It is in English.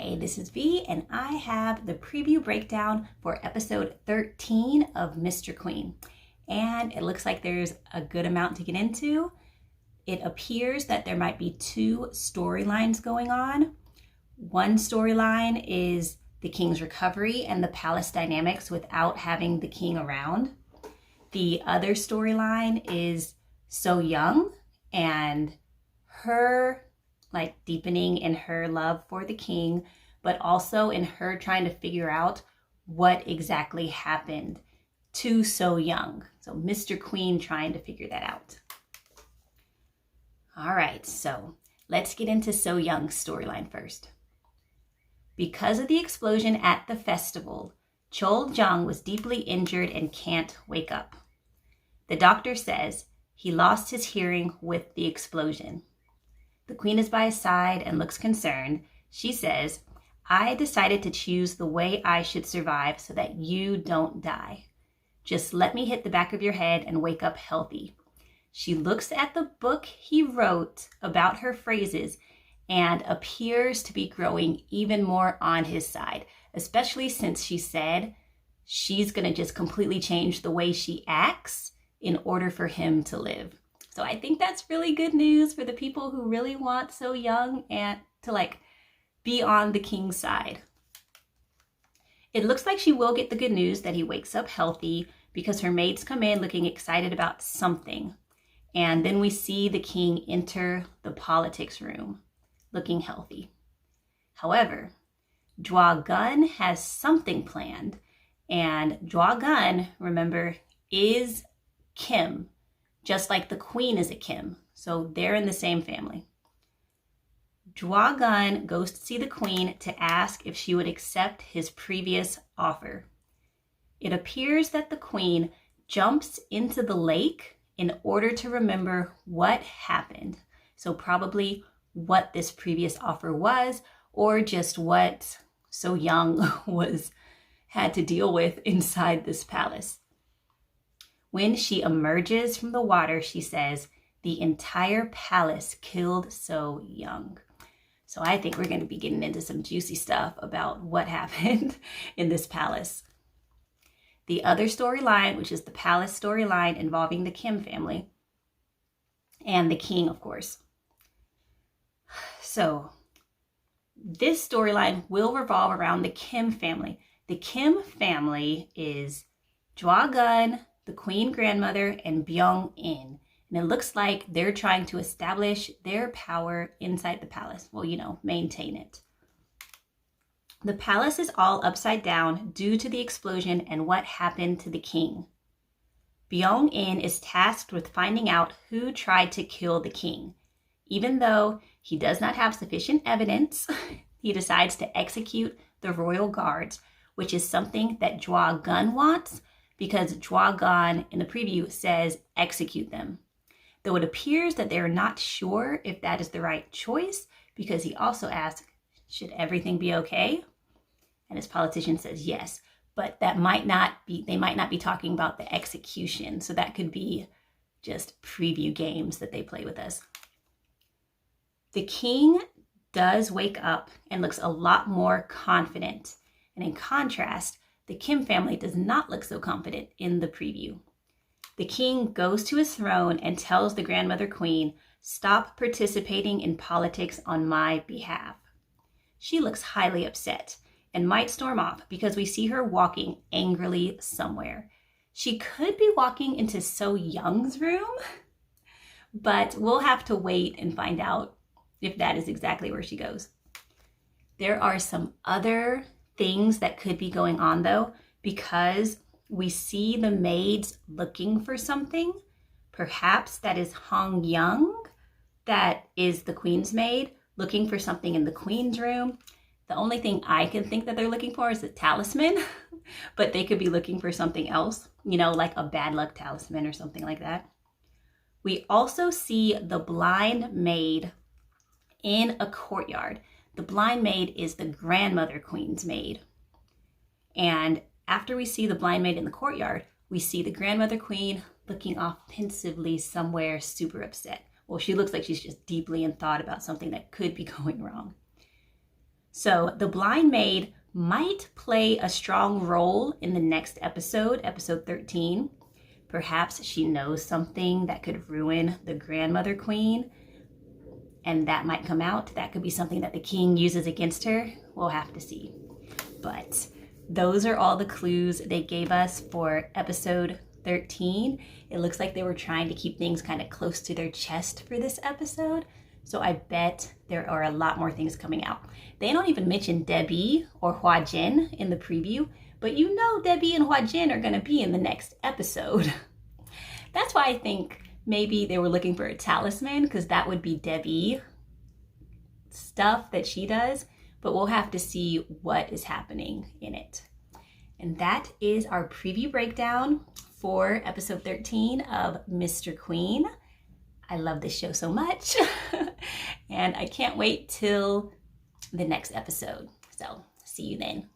Hey, this is V, and I have the preview breakdown for episode 13 of Mr. Queen. And it looks like there's a good amount to get into. It appears that there might be two storylines going on. One storyline is the king's recovery and the palace dynamics without having the king around. The other storyline is So Young and her deepening in her love for the king, but also in her trying to figure out what exactly happened to So Young. So Mr. Queen trying to figure that out. All right, so let's get into So Young's storyline first. Because of the explosion at the festival, Cheorin was deeply injured and can't wake up. The doctor says he lost his hearing with the explosion. The queen is by his side and looks concerned. She says, "I decided to choose the way I should survive so that you don't die. Just let me hit the back of your head and wake up healthy." She looks at the book he wrote about her phrases and appears to be growing even more on his side, especially since she said she's going to just completely change the way she acts in order for him to live. So I think that's really good news for the people who really want So Young and to be on the king's side. It looks like she will get the good news that he wakes up healthy because her maids come in looking excited about something. And then we see the king enter the politics room looking healthy. However, Cheorin has something planned, and Cheorin, remember, is Kim, just like the queen is a Kim. So they're in the same family. Cheorin goes to see the queen to ask if she would accept his previous offer. It appears that the queen jumps into the lake in order to remember what happened. So probably what this previous offer was, or just what So Young had to deal with inside this palace. When she emerges from the water, she says, "The entire palace killed So Young." So I think we're going to be getting into some juicy stuff about what happened in this palace. The other storyline, which is the palace storyline involving the Kim family and the king, of course. So this storyline will revolve around the Kim family. The Kim family is Cheorin, the queen grandmother, and Byung-in. And it looks like they're trying to establish their power inside the palace. Well, maintain it. The palace is all upside down due to the explosion and what happened to the king. Byung-in is tasked with finding out who tried to kill the king. Even though he does not have sufficient evidence, he decides to execute the royal guards, which is something that Cheorin wants, because Cheorin in the preview says execute them. Though it appears that they're not sure if that is the right choice, because he also asks, should everything be okay? And his politician says yes, but they might not be talking about the execution. So that could be just preview games that they play with us. The king does wake up and looks a lot more confident. And in contrast, the Kim family does not look so confident in the preview. The king goes to his throne and tells the grandmother queen, "Stop participating in politics on my behalf." She looks highly upset and might storm off because we see her walking angrily somewhere. She could be walking into So Young's room, but we'll have to wait and find out if that is exactly where she goes. There are some other things that could be going on though, because we see the maids looking for something. Perhaps that is Hong Young, that is the queen's maid, looking for something in the queen's room. The only thing I can think that they're looking for is a talisman, but they could be looking for something else, like a bad luck talisman or something like that. We also see the blind maid in a courtyard. The blind maid is the grandmother queen's maid. And after we see the blind maid in the courtyard, we see the grandmother queen looking off pensively somewhere, super upset. Well, she looks like she's just deeply in thought about something that could be going wrong. So the blind maid might play a strong role in the next episode, episode 13. Perhaps she knows something that could ruin the grandmother queen, and that might come out. That could be something that the king uses against her. We'll have to see. But those are all the clues they gave us for episode 13. It looks like they were trying to keep things kind of close to their chest for this episode. So I bet there are a lot more things coming out. They don't even mention Debbie or Hua Jin in the preview, but you know Debbie and Hua Jin are going to be in the next episode. That's why I think maybe they were looking for a talisman, because that would be Debbie stuff that she does, but we'll have to see what is happening in it. And that is our preview breakdown for episode 13 of Mr. Queen. I love this show so much and I can't wait till the next episode. So see you then.